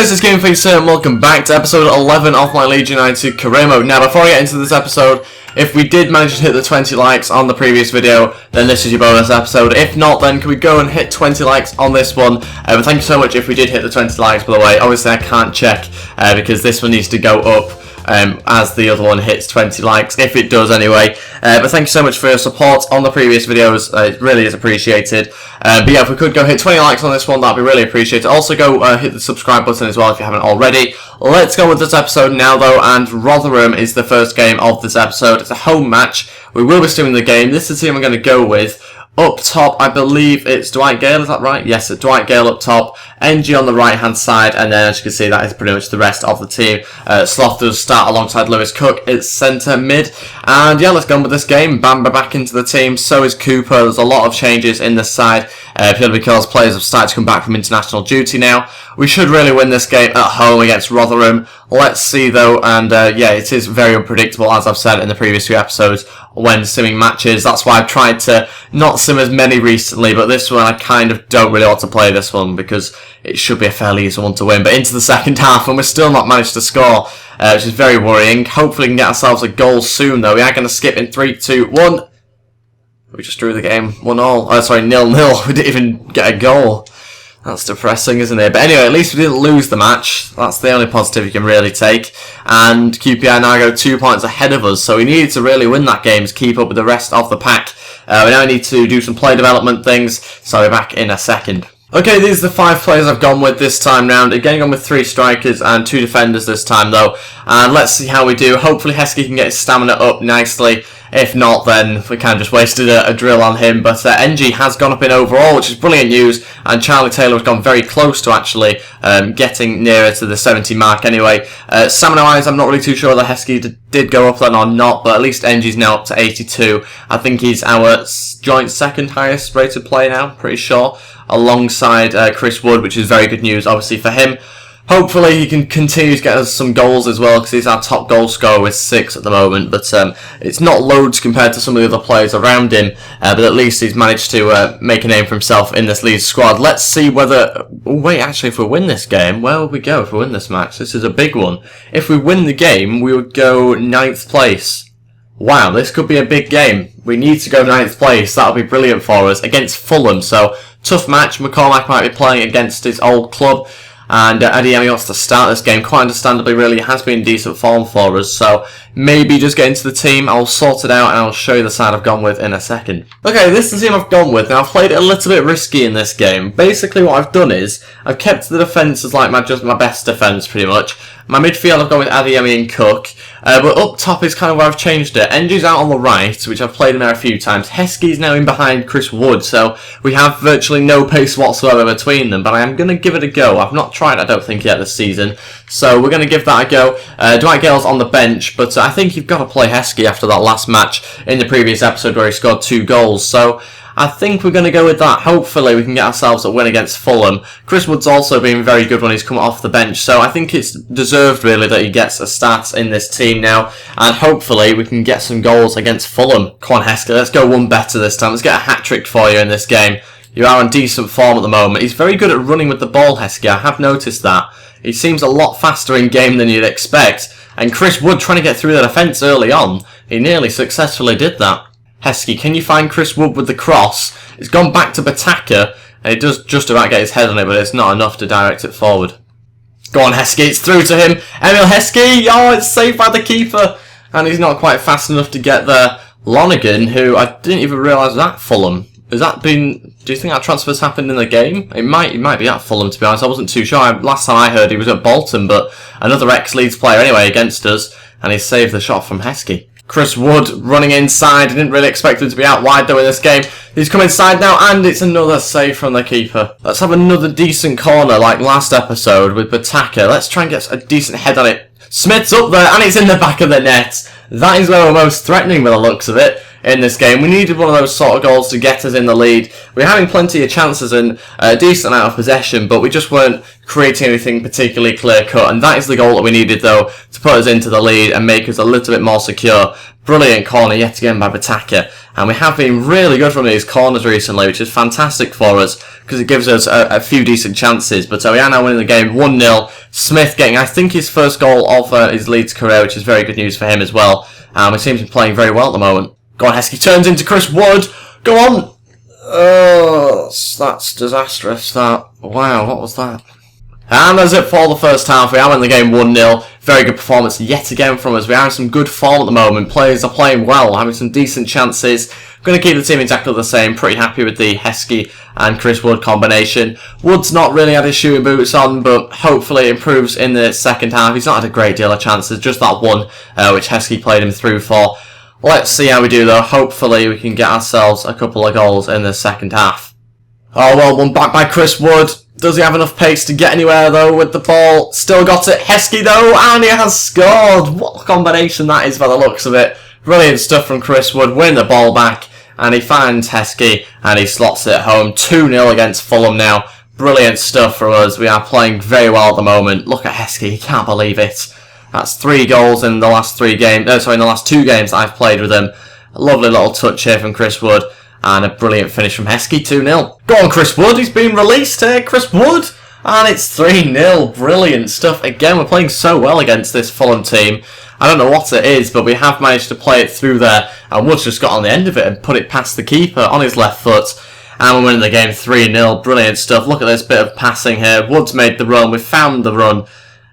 guys, it's Game Face here and welcome back to episode 11 of my Leeds United career mode. Now before I get into this episode, if we did manage to hit the 20 likes on the previous video, then this is your bonus episode. If not, then can we go and hit 20 likes on this one? But thank you so much if we did hit the 20 likes, by the way. Obviously I can't check because this one needs to go up as the other one hits 20 likes, if it does anyway. But thank you so much for your support on the previous videos, it really is appreciated. But yeah, if we could go hit 20 likes on this one, that'd be really appreciated. Also go hit the subscribe button as well if you haven't already. Let's go with this episode now though, and Rotherham is the first game of this episode. It's a home match. We will be streaming the game. This is the team I'm going to go with. Up top, I believe it's Dwight Gale, is that right? Yes, it's Dwight Gale up top, NG on the right-hand side, and then as you can see, that is pretty much the rest of the team. Sloth does start alongside Lewis Cook, it's centre mid, and yeah, let's go on with this game. Bamba back into the team, so is Cooper. There's a lot of changes in this side, purely because players have started to come back from international duty now. We should really win this game at home against Rotherham. Let's see though, and yeah, it is very unpredictable, as I've said in the previous few episodes, when simming matches. That's why I've tried to not sim as many recently, but this one I kind of don't really want to play this one because it should be a fairly easy one to win. But into the second half, and we're still not managed to score, which is very worrying. Hopefully we can get ourselves a goal soon though. We are going to skip in 3, 2, 1. We just drew the game 1-0. Oh, sorry, 0-0. We didn't even get a goal. That's depressing, isn't it? But anyway, at least we didn't lose the match. That's the only positive you can really take. And QPR now go 2 points ahead of us, so we needed to really win that game to keep up with the rest of the pack. We now need to do some play development things, so I'll be back in a second. Okay, these are the 5 players I've gone with this time round. Again, gone with 3 strikers and 2 defenders this time though. And let's see how we do. Hopefully Heskey can get his stamina up nicely. If not, then we kind of just wasted a drill on him. But NG has gone up in overall, which is brilliant news. And Charlie Taylor has gone very close to actually getting nearer to the 70 mark anyway. Stamina-wise, I'm not really too sure that Heskey did go up then or not. But at least NG's now up to 82. I think he's our joint second highest rated player now, pretty sure. Alongside Chris Wood, which is very good news, obviously, for him. Hopefully he can continue to get us some goals as well, because he's our top goal scorer with 6 at the moment. But it's not loads compared to some of the other players around him. But at least he's managed to make a name for himself in this Leeds squad. Let's see whether... Wait, actually, if we win this game, where would we go if we win this match? This is a big one. If we win the game, we would go 9th place. Wow, this could be a big game. We need to go 9th place. That'll be brilliant for us against Fulham. So, tough match. McCormack might be playing against his old club. And Adeyemi wants to start this game, quite understandably really. It has been decent form for us, so maybe just get into the team. I'll sort it out and I'll show you the side I've gone with in a second. Okay, this is the team I've gone with. Now, I've played it a little bit risky in this game. Basically what I've done is, I've kept the defence as like just my best defence pretty much. My midfield I've gone with Adeyemi and Cook, but up top is kind of where I've changed it. NG's out on the right, which I've played in there a few times. Heskey's now in behind Chris Wood, so we have virtually no pace whatsoever between them, but I am going to give it a go. I've not tried, I don't think, yet this season, so we're going to give that a go. Dwight Gale's on the bench, but I think you've got to play Heskey after that last match in the previous episode where he scored 2 goals, so I think we're going to go with that. Hopefully we can get ourselves a win against Fulham. Chris Wood's also been very good when he's come off the bench, so I think it's deserved really that he gets a start in this team now, and hopefully we can get some goals against Fulham. Come on Heskey, let's go one better this time. Let's get a hat-trick for you in this game. You are in decent form at the moment. He's very good at running with the ball, Heskey. I have noticed that. He seems a lot faster in game than you'd expect, and Chris Wood trying to get through the defence early on, he nearly successfully did that. Heskey, can you find Chris Wood with the cross? It's gone back to Bataka, and he does just about get his head on it, but it's not enough to direct it forward. Go on, Heskey, it's through to him. Emil Heskey, oh, it's saved by the keeper, and he's not quite fast enough to get there. Lonergan, who I didn't even realise was at Fulham. Has that been... Do you think that transfer's happened in the game? It might be at Fulham, to be honest. I wasn't too sure. Last time I heard he was at Bolton, but another ex-Leeds player anyway against us, and he saved the shot from Heskey. Chris Wood running inside. I didn't really expect him to be out wide though in this game. He's come inside now, and it's another save from the keeper. Let's have another decent corner like last episode with Bataka. Let's try and get a decent head on it. Smith's up there, and it's in the back of the net. That is where we're most threatening by the looks of it in this game. We needed one of those sort of goals to get us in the lead. We're having plenty of chances and a decent amount of possession, but we just weren't creating anything particularly clear-cut, and that is the goal that we needed, though, to put us into the lead and make us a little bit more secure. Brilliant corner yet again by Bataka, and we have been really good from these corners recently, which is fantastic for us because it gives us a few decent chances. But we are now winning the game 1-0. Smith getting, I think, his first goal of his Leeds career, which is very good news for him as well. He seems to be playing very well at the moment. Go on, Heskey turns into Chris Wood. Go on. Oh, that's disastrous. That. Wow, what was that? And that's it for the first half. We are in the game 1-0. Very good performance yet again from us. We are in some good form at the moment. Players are playing well, having some decent chances. Going to keep the team exactly the same. Pretty happy with the Heskey and Chris Wood combination. Wood's not really had his shooting boots on, but hopefully it improves in the second half. He's not had a great deal of chances, just that one, which Heskey played him through for. Let's see how we do though. Hopefully we can get ourselves a couple of goals in the second half. Oh, well, one back by Chris Wood. Does he have enough pace to get anywhere, though, with the ball? Still got it. Heskey, though, and he has scored. What a combination that is by the looks of it. Brilliant stuff from Chris Wood. Win the ball back, and he finds Heskey, and he slots it home. 2-0 against Fulham now. Brilliant stuff for us. We are playing very well at the moment. Look at Heskey. He can't believe it. That's 3 goals in the last 3 games. In the last 2 games that I've played with him. A lovely little touch here from Chris Wood. And a brilliant finish from Heskey, 2-0. Go on, Chris Wood, he's been released here, Chris Wood. And it's 3-0, brilliant stuff. Again, we're playing so well against this Fulham team. I don't know what it is, but we have managed to play it through there. And Wood's just got on the end of it and put it past the keeper on his left foot. And we're winning the game 3-0, brilliant stuff. Look at this bit of passing here. Wood's made the run, we found the run.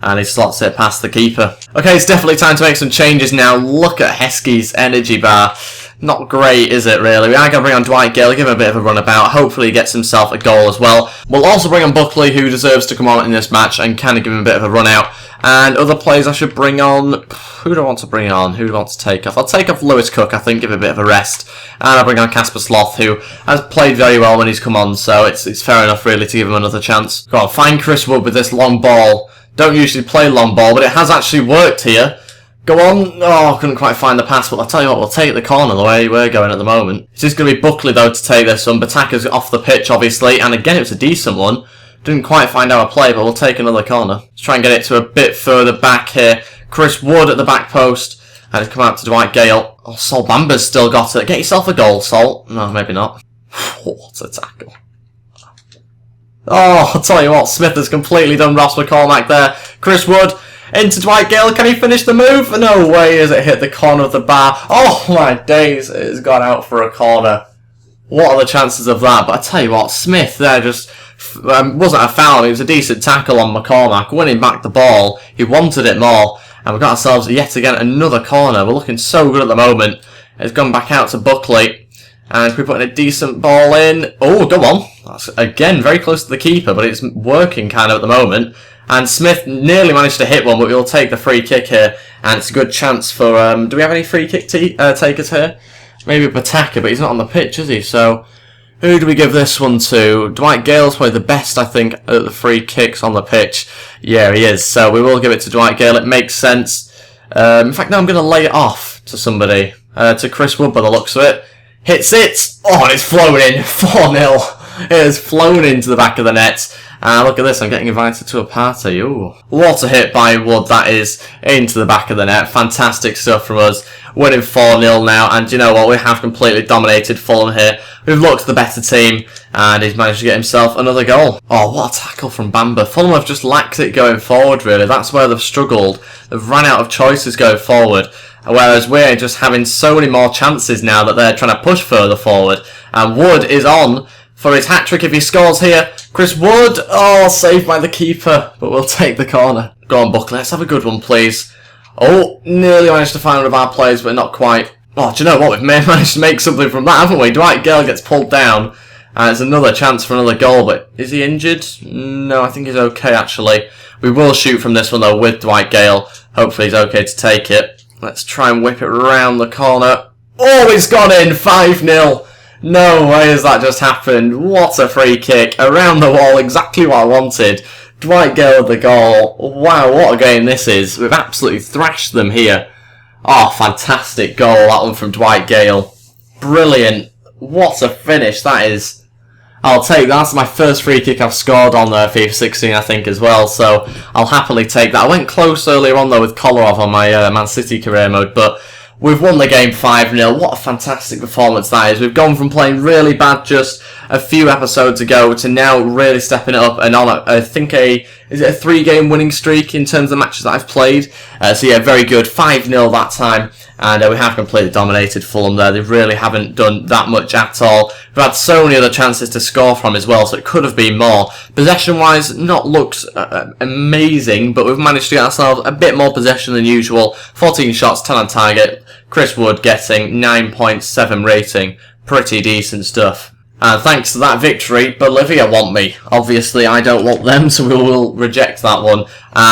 And he slots it past the keeper. Okay, it's definitely time to make some changes now. Look at Heskey's energy bar. Not great, is it, really? We are going to bring on Dwight Gale, give him a bit of a runabout. Hopefully he gets himself a goal as well. We'll also bring on Buckley, who deserves to come on in this match, and kind of give him a bit of a run out. And other players I should bring on... Who do I want to bring on? Who do I want to take off? I'll take off Lewis Cook, I think, give him a bit of a rest. And I'll bring on Casper Sloth, who has played very well when he's come on, so it's fair enough, really, to give him another chance. Go on, find Chris Wood with this long ball. Don't usually play long ball, but it has actually worked here. Go on. Oh, couldn't quite find the pass, but I'll tell you what, we'll take the corner the way we're going at the moment. It's just going to be Buckley, though, to take this one. Bataka's off the pitch, obviously, and again, it was a decent one. Didn't quite find our play, but we'll take another corner. Let's try and get it to a bit further back here. Chris Wood at the back post, and it's come out to Dwight Gale. Oh, Sol Bamba's still got it. Get yourself a goal, Sol. No, maybe not. What a tackle. Oh, I'll tell you what, Smith has completely done Ross McCormack there. Chris Wood into Dwight Gale. Can he finish the move? No way has it hit the corner of the bar. Oh my days, it has gone out for a corner. What are the chances of that? But I tell you what, Smith there just wasn't a foul. It was a decent tackle on McCormack, winning back the ball. He wanted it more, and we've got ourselves yet again another corner. We're looking so good at the moment. It's gone back out to Buckley, and we're putting a decent ball in. Oh, go on. That's again very close to the keeper, but it's working kind of at the moment. And Smith nearly managed to hit one, but we'll take the free kick here. And it's a good chance for... do we have any free kick takers here? Maybe Bataka, but he's not on the pitch, is he? So, who do we give this one to? Dwight Gale's probably the best, I think, at the free kicks on the pitch. Yeah, he is. So, we will give it to Dwight Gale. It makes sense. In fact, no, I'm going to lay it off to somebody. To Chris Wood, by the looks of it. Hits it! Oh, and it's flown in. 4-0. It has flown into the back of the net. Look at this, I'm getting invited to a party. Ooh. What a hit by Wood, that is, into the back of the net. Fantastic stuff from us. Winning 4-0 now, and you know what, we have completely dominated Fulham here. We've looked the better team, and he's managed to get himself another goal. Oh, what a tackle from Bamba. Fulham have just lacked it going forward, really. That's where they've struggled. They've ran out of choices going forward. Whereas we're just having so many more chances now that they're trying to push further forward. And Wood is on for his hat-trick if he scores here. Chris Wood, oh, saved by the keeper, but we'll take the corner. Go on, Buckley, let's have a good one, please. Oh, nearly managed to find one of our players, but not quite. Oh, do you know what? We've managed to make something from that, haven't we? Dwight Gale gets pulled down, and it's another chance for another goal, but is he injured? No, I think he's okay, actually. We will shoot from this one, though, with Dwight Gale. Hopefully he's okay to take it. Let's try and whip it round the corner. Oh, it's gone in! 5-0! No way has that just happened. What a free kick. Around the wall, exactly what I wanted. Dwight Gale with the goal. Wow, what a game this is. We've absolutely thrashed them here. Oh, fantastic goal, that one from Dwight Gale. Brilliant. What a finish that is. I'll take that. That's my first free kick I've scored on FIFA 16, I think, as well. So I'll happily take that. I went close earlier on, though, with Kolarov on my Man City career mode, but We've won the game 5-0. What a fantastic performance that is. We've gone from playing really bad just a few episodes ago to now really stepping it up and on, I think, is it a 3-game winning streak in terms of matches that I've played? So yeah, very good. 5-0 that time. And we have completely dominated Fulham there. They really haven't done that much at all. We've had so many other chances to score from as well, so it could have been more. Possession-wise, not looked amazing, but we've managed to get ourselves a bit more possession than usual. 14 shots, 10 on target. Chris Wood getting 9.7 rating. Pretty decent stuff. And thanks to that victory, Bolivia want me. Obviously, I don't want them, so we will reject that one.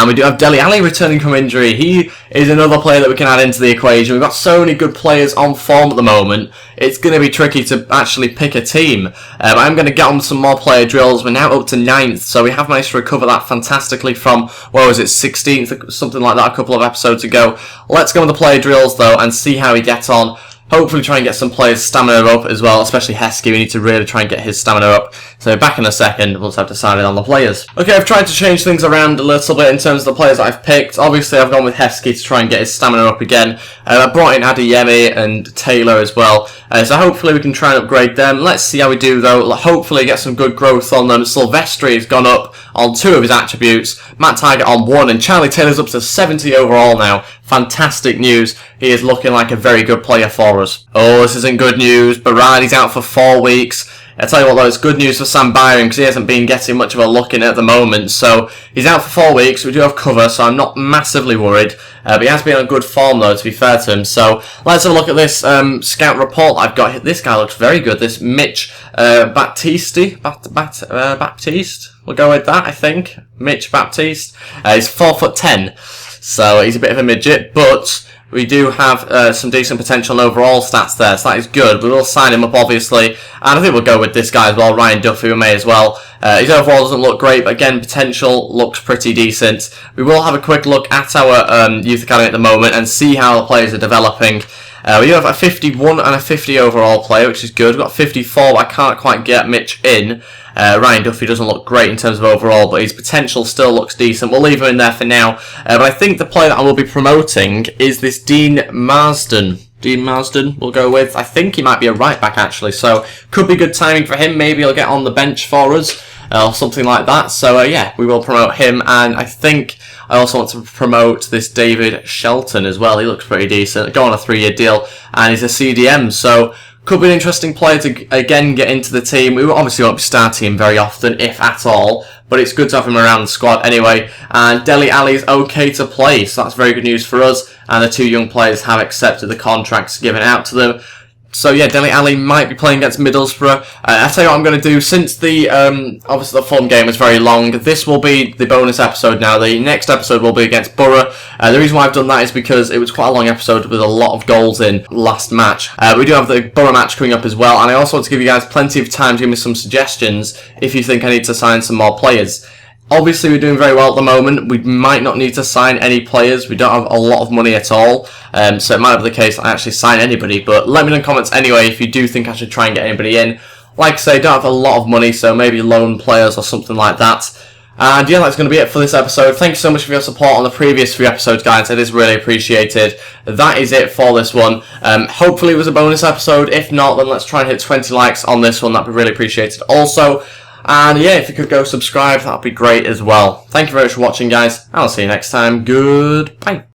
We do have Dele Alli returning from injury. He is another player that we can add into the equation. We've got so many good players on form at the moment. It's going to be tricky to actually pick a team. I'm going to get on some more player drills. We're now up to 9th, so we have managed to recover that fantastically from, what was it, 16th, something like that a couple of episodes ago. Let's go on the player drills, though, and see how we get on. Hopefully try and get some players' stamina up as well, especially Heskey. We need to really try and get his stamina up. So back in a second, we'll just have decided on the players. Okay, I've tried to change things around a little bit in terms of the players that I've picked. Obviously, I've gone with Heskey to try and get his stamina up again. I brought in Adeyemi and Taylor as well. So hopefully we can try and upgrade them. Let's see how we do, though. Hopefully get some good growth on them. Silvestri has gone up on 2 of his attributes. Matt Target on 1, and Charlie Taylor's up to 70 overall now. Fantastic news. He is looking like a very good player for us. Oh, this isn't good news. Berardi's out for 4 weeks. I tell you what, though, it's good news for Sam Byron because he hasn't been getting much of a look in at the moment. So he's out for 4 weeks. We do have cover, so I'm not massively worried. But he has been on good form, though, to be fair to him. So let's have a look at this scout report I've got. This guy looks very good. This Mitch Baptiste. Baptiste? We'll go with that, I think. Mitch Baptiste. He's 4'10", so he's a bit of a midget, but we do have some decent potential and overall stats there, so that is good. We will sign him up, obviously, and I think we'll go with this guy as well, Ryan Duffy. We may as well. His overall doesn't look great, but again, potential looks pretty decent. We will have a quick look at our youth academy at the moment and see how the players are developing. We do have a 51 and a 50 overall player, which is good. We've got 54, but I can't quite get Mitch in. Ryan Duffy doesn't look great in terms of overall, but his potential still looks decent. We'll leave him in there for now. But I think the player that I will be promoting is this Dean Marsden. Dean Marsden we'll go with. I think he might be a right back, actually, so could be good timing for him. Maybe he'll get on the bench for us or something like that. So yeah, we will promote him, and I think I also want to promote this David Shelton as well. He looks pretty decent. Go on a 3-year deal, and he's a CDM, so could be an interesting player to, again, get into the team. We obviously won't be starting him very often, if at all, but it's good to have him around the squad anyway. And Dele Alli is okay to play, so that's very good news for us. And the 2 young players have accepted the contracts given out to them. So yeah, Dele Alli might be playing against Middlesbrough. I'll tell you what I'm going to do. Since the obviously the Fulham game was very long, this will be the bonus episode now. The next episode will be against Borough. The reason why I've done that is because it was quite a long episode with a lot of goals in last match. We do have the Borough match coming up as well, and I also want to give you guys plenty of time to give me some suggestions if you think I need to sign some more players. Obviously, we're doing very well at the moment. We might not need to sign any players. We don't have a lot of money at all. So it might be the case I actually sign anybody. But let me know in the comments anyway if you do think I should try and get anybody in. Like I say, don't have a lot of money, so maybe loan players or something like that. And yeah, that's going to be it for this episode. Thank you so much for your support on the previous 3 episodes, guys. It is really appreciated. That is it for this one. Hopefully it was a bonus episode. If not, then let's try and hit 20 likes on this one. That'd be really appreciated also. And yeah, if you could go subscribe, that'd be great as well. Thank you very much for watching, guys. I'll see you next time. Goodbye.